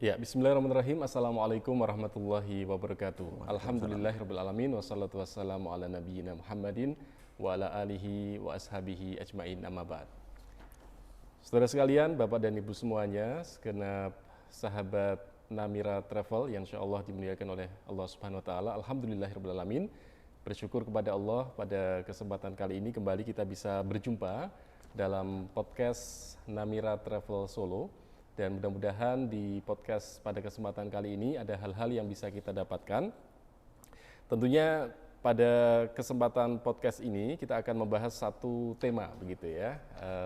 Ya, bismillahirrahmanirrahim. Assalamualaikum warahmatullahi wabarakatuh. Alhamdulillahirrabbilalamin. Wassalatu wassalamu ala nabiyyina Muhammadin wa ala alihi wa ashabihi ajma'in amma ba'd. Saudara sekalian, Bapak dan Ibu semuanya, segenap sahabat Namira Travel yang insyaallah dimuliakan oleh Allah Subhanahu wa taala. Alhamdulillahirrabbilalamin. Bersyukur kepada Allah pada kesempatan kali ini kembali kita bisa berjumpa dalam podcast Namira Travel Solo. Dan mudah-mudahan di podcast pada kesempatan kali ini ada hal-hal yang bisa kita dapatkan. Tentunya pada kesempatan podcast ini kita akan membahas satu tema begitu ya.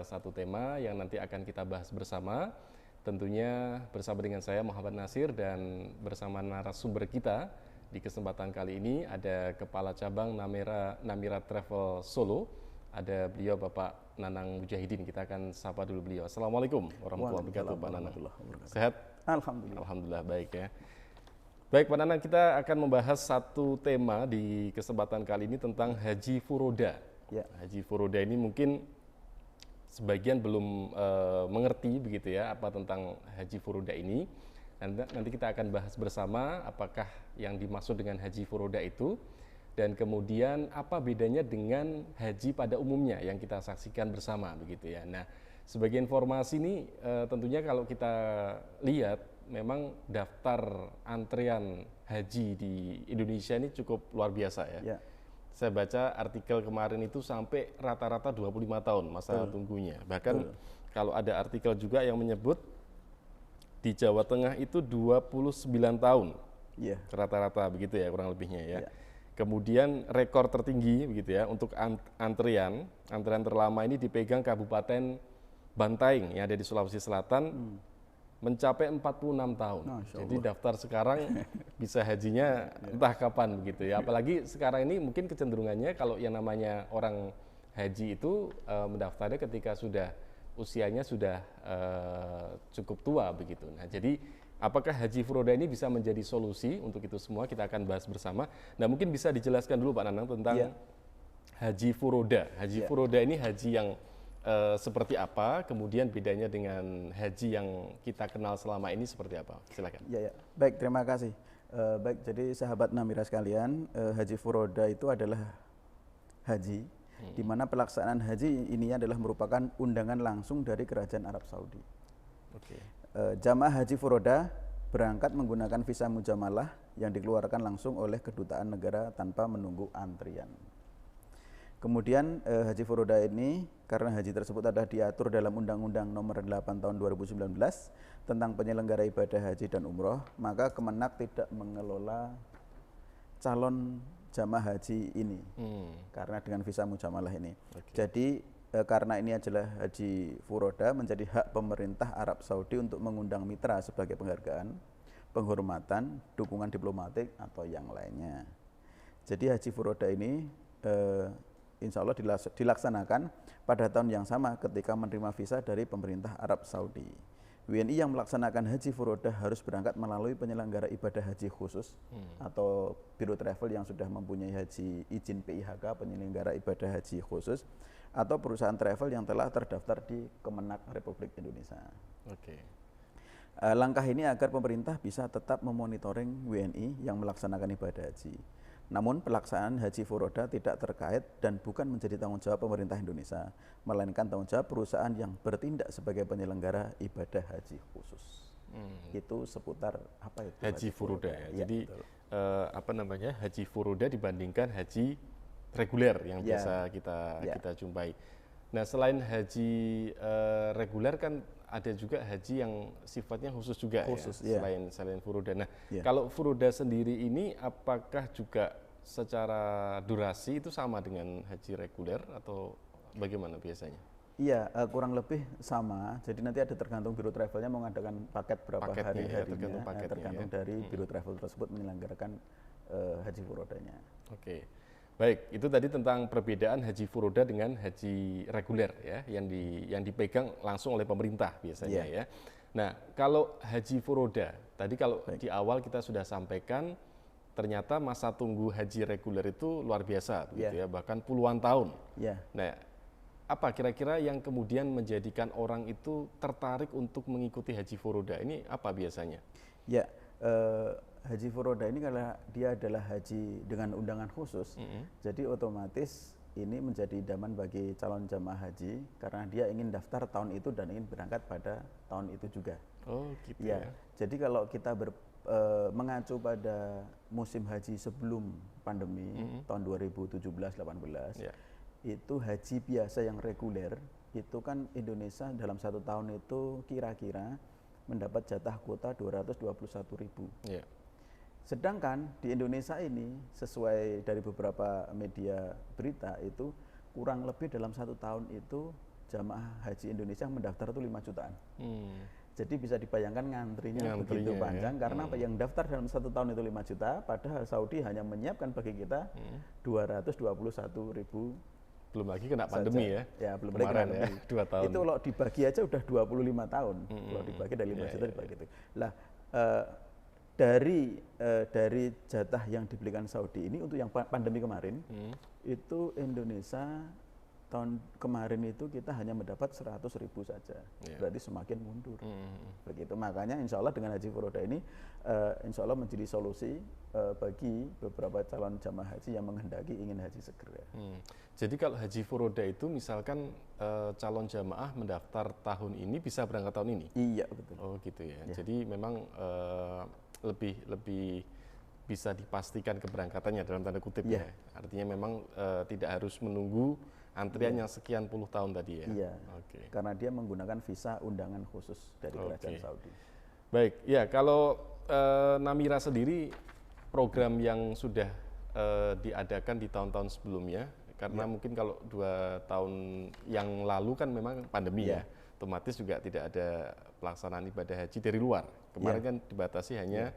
Satu tema yang nanti akan kita bahas bersama. Tentunya bersama dengan saya Muhammad Nasir dan bersama narasumber kita di kesempatan kali ini ada Kepala Cabang Namira Travel Solo. Ada beliau Bapak Nanang Mujahidin. Kita akan sapa dulu beliau. Assalamualaikum warahmatullahi wabarakatuh, Pak Nanang. Sehat? Alhamdulillah. Alhamdulillah baik ya. Baik Pak Nanang, kita akan membahas satu tema di kesempatan kali ini tentang Haji Furoda. Ya. Haji Furoda ini mungkin sebagian belum mengerti begitu ya apa tentang Haji Furoda ini. Nanti kita akan bahas bersama apakah yang dimaksud dengan Haji Furoda itu. Dan kemudian apa bedanya dengan haji pada umumnya yang kita saksikan bersama begitu ya. Nah, sebagai informasi ini tentunya kalau kita lihat memang daftar antrian haji di Indonesia ini cukup luar biasa ya. Saya baca artikel kemarin itu sampai rata-rata 25 tahun masa tunggunya. Bahkan kalau ada artikel juga yang menyebut di Jawa Tengah itu 29 tahun. Rata-rata begitu ya kurang lebihnya ya. Kemudian rekor tertinggi begitu ya untuk antrian terlama ini dipegang Kabupaten Bantaing yang ada di Sulawesi Selatan mencapai 46 tahun. Jadi daftar sekarang bisa hajinya entah kapan begitu ya. Apalagi sekarang ini mungkin kecenderungannya kalau yang namanya orang haji itu mendaftarnya ketika sudah usianya sudah cukup tua begitu. Nah, jadi apakah Haji Furoda ini bisa menjadi solusi untuk itu semua? Kita akan bahas bersama. Nah, mungkin bisa dijelaskan dulu Pak Nanang tentang Haji Furoda. Haji Furoda ini haji yang seperti apa? Kemudian bedanya dengan haji yang kita kenal selama ini seperti apa? Silakan. Baik, terima kasih. Baik, jadi sahabat Namira sekalian, Haji Furoda itu adalah haji di mana pelaksanaan haji ini adalah merupakan undangan langsung dari Kerajaan Arab Saudi. Jamaah Haji Furoda berangkat menggunakan visa mujamalah yang dikeluarkan langsung oleh kedutaan negara tanpa menunggu antrian. Kemudian Haji Furoda ini karena haji tersebut ada diatur dalam Undang-Undang Nomor 8 Tahun 2019 tentang penyelenggara ibadah haji dan umroh, maka Kemenak tidak mengelola calon jamaah haji ini karena dengan visa mujamalah ini. Jadi karena ini adalah Haji Furoda menjadi hak pemerintah Arab Saudi untuk mengundang mitra sebagai penghargaan, penghormatan, dukungan diplomatik atau yang lainnya. Jadi Haji Furoda ini insya Allah dilaksanakan pada tahun yang sama ketika menerima visa dari pemerintah Arab Saudi. WNI yang melaksanakan Haji Furoda harus berangkat melalui penyelenggara ibadah haji khusus atau biro travel yang sudah mempunyai haji izin PIHK penyelenggara ibadah haji khusus atau perusahaan travel yang telah terdaftar di Kemenak Republik Indonesia. Langkah ini agar pemerintah bisa tetap memonitoring WNI yang melaksanakan ibadah haji. Namun pelaksanaan Haji Furoda tidak terkait dan bukan menjadi tanggung jawab pemerintah Indonesia, melainkan tanggung jawab perusahaan yang bertindak sebagai penyelenggara ibadah haji khusus. Itu seputar apa itu Haji Furoda ya. Jadi Haji Furoda dibandingkan haji reguler yang biasa kita jumpai. Nah, selain haji reguler kan ada juga haji yang sifatnya khusus juga ya, selain Furoda. Nah, kalau Furoda sendiri ini apakah juga secara durasi itu sama dengan haji reguler atau bagaimana biasanya? Iya, kurang lebih sama. Jadi nanti ada tergantung biro travelnya mau mengadakan paket berapa hari-harinya, tergantung dari biro travel tersebut menyelenggarakan Haji Furodanya. Baik, itu tadi tentang perbedaan Haji Furoda dengan haji reguler ya, yang dipegang langsung oleh pemerintah biasanya ya. Nah, kalau Haji Furoda, tadi kalau di awal kita sudah sampaikan ternyata masa tunggu haji reguler itu luar biasa gitu ya, bahkan puluhan tahun. Nah, apa kira-kira yang kemudian menjadikan orang itu tertarik untuk mengikuti haji furoda? Ini apa biasanya? Ya, haji furoda ini karena dia adalah haji dengan undangan khusus, jadi otomatis ini menjadi idaman bagi calon jamaah haji karena dia ingin daftar tahun itu dan ingin berangkat pada tahun itu juga. Oh gitu Ya, ya. jadi kalau kita mengacu pada musim haji sebelum pandemi tahun 2017-18, Ya. itu haji biasa yang reguler itu kan Indonesia dalam 1 tahun itu kira-kira mendapat jatah kuota 221.000. Ya. Sedangkan di Indonesia ini sesuai dari beberapa media berita itu kurang lebih dalam 1 tahun itu jamaah haji Indonesia yang mendaftar itu 5 jutaan. Jadi bisa dibayangkan ngantrinya begitu panjang ya. karena apa yang daftar dalam 1 tahun itu 5 juta, padahal Saudi hanya menyiapkan bagi kita 221.000. Belum lagi kena pandemi saja. ya. Belum Kemarin lagi ya, 2 tahun. Itu kalau dibagi aja udah 25 tahun. Kalau dibagi dari 5 juta dibagi itu. Lah dari jatah yang diberikan Saudi ini untuk yang pandemi kemarin, itu Indonesia tahun kemarin itu kita hanya mendapat 100.000 saja, berarti semakin mundur. Begitu, makanya insya Allah dengan haji furoda ini insya Allah menjadi solusi bagi beberapa calon jamaah haji yang menghendaki ingin haji segera. Jadi kalau haji furoda itu misalkan calon jamaah mendaftar tahun ini bisa berangkat tahun ini? Iya betul. Oh gitu ya. Jadi memang lebih bisa dipastikan keberangkatannya dalam tanda kutip ya. Artinya memang tidak harus menunggu antrian yang sekian puluh tahun tadi ya? Iya, karena dia menggunakan visa undangan khusus dari kerajaan Saudi. Baik, ya kalau Namira sendiri program yang sudah diadakan di tahun-tahun sebelumnya, karena mungkin kalau 2 tahun yang lalu kan memang pandemi ya, otomatis juga tidak ada pelaksanaan ibadah haji dari luar. Kemarin kan dibatasi hanya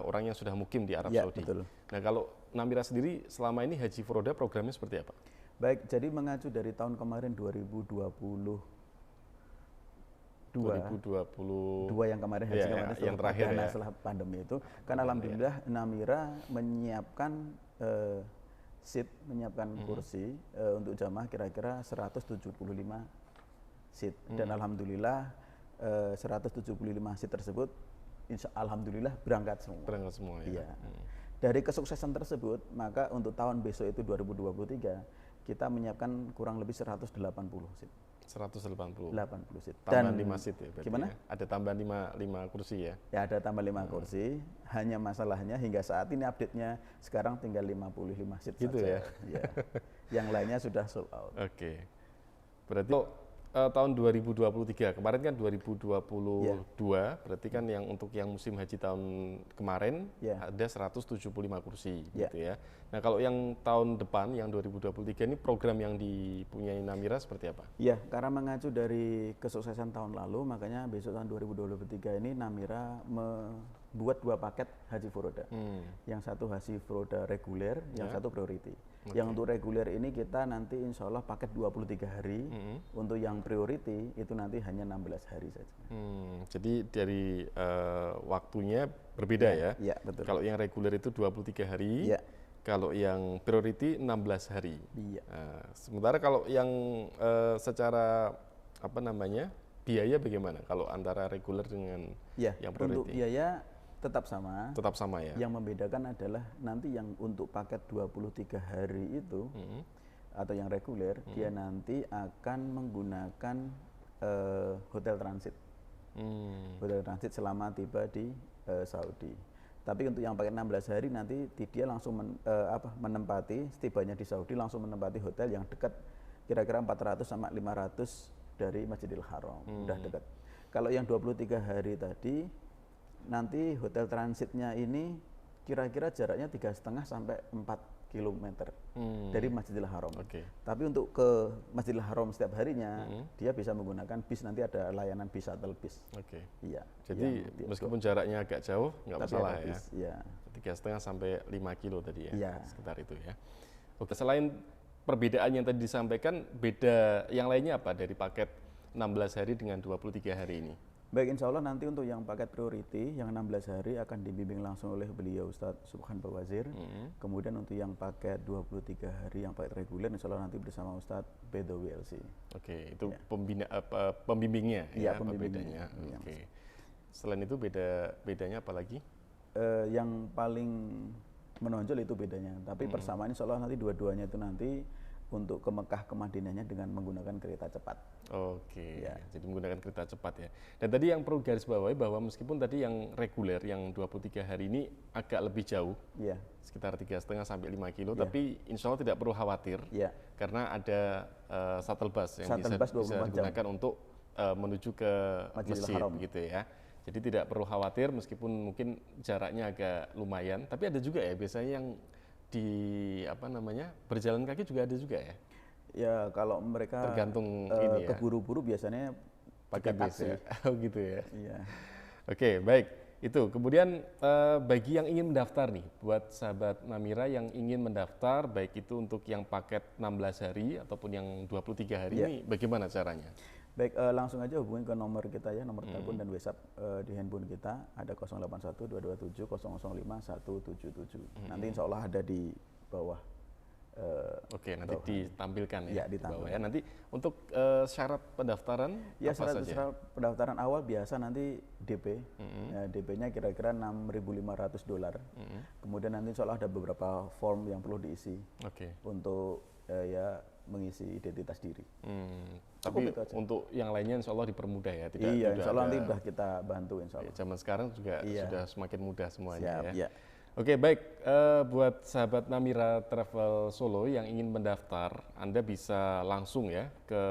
orang yang sudah mukim di Arab Saudi. Betul. Nah kalau Namira sendiri selama ini haji furoda programnya seperti apa? Baik, jadi mengacu dari tahun kemarin 2022 yang kemarin haji kemarin yang terakhir setelah pandemi itu, kan alhamdulillah Namira menyiapkan seat, menyiapkan kursi untuk jamaah kira-kira 175 seat dan alhamdulillah 175 seat tersebut alhamdulillah berangkat semua. Berangkat semua ya. Iya. Dari kesuksesan tersebut, maka untuk tahun besok itu 2023 kita menyiapkan kurang lebih 180 seat. 180 seat. Tambahan 5 seat ya berarti. Gimana? Ya? Ada tambahan 5 kursi ya? Ya ada tambah 5 kursi. Hanya masalahnya hingga saat ini update-nya sekarang tinggal 55 seat gitu saja. Ya? Yang lainnya sudah sold out. Oke. Berarti tahun 2023, kemarin kan 2022, berarti kan yang untuk yang musim haji tahun kemarin ada 175 kursi gitu ya. Nah kalau yang tahun depan, yang 2023 ini program yang dipunyai Namira seperti apa? Ya, karena mengacu dari kesuksesan tahun lalu, makanya besok tahun 2023 ini Namira membuat 2 paket haji furoda. Yang satu haji furoda reguler, yang satu priority. Yang untuk reguler ini kita nanti insya Allah paket 23 hari, untuk yang priority itu nanti hanya 16 hari saja. Jadi dari waktunya berbeda ya? Iya, betul. Kalau yang reguler itu 23 hari, kalau yang priority 16 hari. Iya. Sementara kalau yang secara biaya bagaimana kalau antara reguler dengan yang priority? Untuk biaya tetap sama. Tetap sama ya. Yang membedakan adalah nanti yang untuk paket 23 hari itu atau yang reguler, dia nanti akan menggunakan hotel transit. Hotel transit selama tiba di Saudi. Tapi untuk yang paket 16 hari nanti dia langsung menempati, setibanya di Saudi langsung menempati hotel yang dekat kira-kira 400 sampai 500 dari Masjidil Haram, udah dekat. Kalau yang 23 hari tadi nanti hotel transitnya ini kira-kira jaraknya 3,5 sampai 4 kilometer dari Masjidil Haram. Tapi untuk ke Masjidil Haram setiap harinya dia bisa menggunakan bis, nanti ada layanan bis shuttle bis. Iya. Jadi meskipun jaraknya agak jauh nggak masalah ya. Iya. 3,5 sampai 5 kilo tadi ya. Iya. Sekitar itu ya. Oke, selain perbedaan yang tadi disampaikan, beda yang lainnya apa dari paket 16 hari dengan 23 hari ini? Baik, insya Allah nanti untuk yang paket priority yang 16 hari akan dibimbing langsung oleh beliau Ustadz Subhan Bawazir. Kemudian untuk yang paket 23 hari yang paket reguler insya Allah nanti bersama Ustadz Bedowi LC. Oke, itu Ya. pembimbingnya Iya, apa pembimbingnya. bedanya? Iya, Oke. Selain itu bedanya apa lagi? Yang paling menonjol itu bedanya, tapi persamaan insya Allah nanti dua-duanya itu nanti untuk ke Mekah ke Madinahnya dengan menggunakan kereta cepat. Oke, Ya. jadi menggunakan kereta cepat ya. Dan tadi yang perlu garis bawahi bahwa meskipun tadi yang reguler yang 23 hari ini agak lebih jauh, Iya, sekitar 3,5 sampai 5 kilo, Ya. tapi insya Allah tidak perlu khawatir iya, karena ada shuttle bus yang Shuttle bisa bus 24 jam. digunakan untuk menuju ke Masjidil masjid Haram. gitu ya. Jadi tidak perlu khawatir meskipun mungkin jaraknya agak lumayan, tapi ada juga ya biasanya yang di berjalan kaki juga ada juga ya. ya kalau mereka Tergantung ini ya. keburu-buru biasanya Pakai bis taksi. ya. Oh gitu ya. Iya. Oke, baik. Itu. Kemudian bagi yang ingin mendaftar nih, buat sahabat Namira yang ingin mendaftar, baik itu untuk yang paket 16 hari ataupun yang 23 hari Iya. ini, bagaimana caranya? Baik, langsung aja hubungi ke nomor kita ya, nomor telepon dan WhatsApp di handphone kita ada 081 227 005 177. Nanti insya Allah ada di bawah. Oke, nanti ditampilkan Ya, ya, di bawah ditampilkan. ya. Nanti untuk syarat pendaftaran Ya, apa saja? syarat pendaftaran awal biasa nanti DP. Ya, DP-nya kira-kira $6.500. Kemudian nanti insya Allah ada beberapa form yang perlu diisi Oke. untuk ya mengisi identitas diri. Tapi itu aja. untuk yang lainnya insya Allah dipermudah ya. Tidak, Iya, tidak insya Allah ada- nanti sudah kita bantu insya Ya, Allah. zaman sekarang juga Iya. sudah semakin mudah semuanya Siap, ya. ya. Oke, baik. Buat sahabat Namira Travel Solo yang ingin mendaftar, Anda bisa langsung ya ke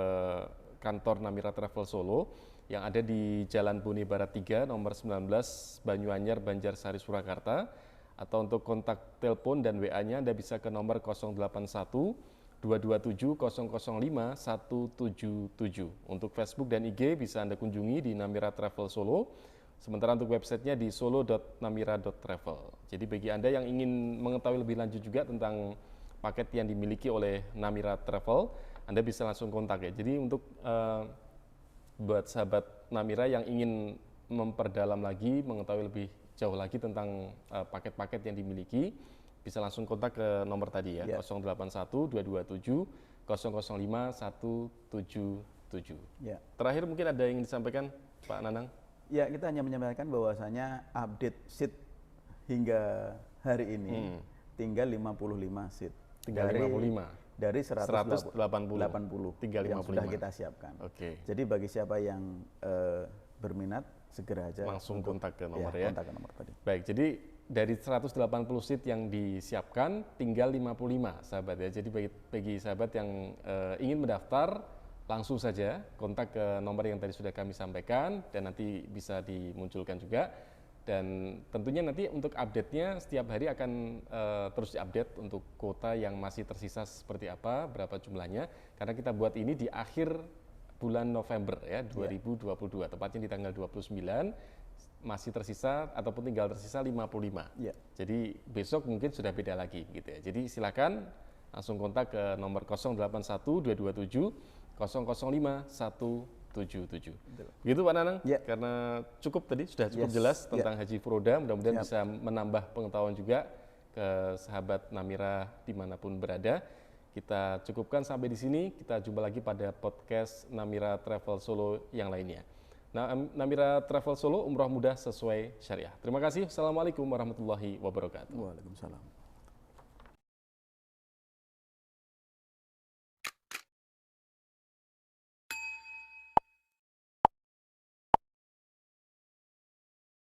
kantor Namira Travel Solo yang ada di Jalan Bone Barat 3, nomor 19, Banyuanyar, Banjarsari, Surakarta. Atau untuk kontak telepon dan WA-nya Anda bisa ke nomor 081 227 005 177. Untuk Facebook dan IG bisa Anda kunjungi di Namira Travel Solo. Sementara untuk websitenya di solo.namira.travel. Jadi bagi Anda yang ingin mengetahui lebih lanjut juga tentang paket yang dimiliki oleh Namira Travel, Anda bisa langsung kontak ya. Jadi untuk buat sahabat Namira yang ingin memperdalam lagi, mengetahui lebih jauh lagi tentang paket-paket yang dimiliki, bisa langsung kontak ke nomor tadi ya, Ya. 081 227 005 177. Ya. Terakhir mungkin ada yang disampaikan Pak Nanang? Ya, kita hanya menyampaikan bahwasanya update seat hingga hari ini tinggal 55 seat. Tinggal 55. Dari 180. 180 Tinggal yang 55. sudah kita siapkan. Oke. Jadi bagi siapa yang berminat segera aja Langsung kontak ke nomor ya. kontak ke nomor tadi. Baik, jadi dari 180 seat yang disiapkan tinggal 55 sahabat ya. Jadi bagi sahabat yang ingin mendaftar, langsung saja kontak ke nomor yang tadi sudah kami sampaikan dan nanti bisa dimunculkan juga. Dan tentunya nanti untuk update-nya setiap hari akan terus diupdate untuk kuota yang masih tersisa seperti apa, berapa jumlahnya. Karena kita buat ini di akhir bulan November ya 2022, tepatnya di tanggal 29 masih tersisa ataupun tinggal tersisa 55. Ya. Jadi besok mungkin sudah beda lagi gitu ya. Jadi silakan langsung kontak ke nomor 081 227 005 177. Begitu Pak Nanang? Ya. Karena cukup tadi sudah cukup Yes. jelas tentang Haji Furoda, mudah-mudahan Siap. bisa menambah pengetahuan juga ke sahabat Namira dimanapun berada. Kita cukupkan sampai di sini, kita jumpa lagi pada podcast Namira Travel Solo yang lainnya. Nah, Namira Travel Solo, umroh mudah sesuai syariah. Terima kasih. Assalamualaikum warahmatullahi wabarakatuh. Waalaikumsalam.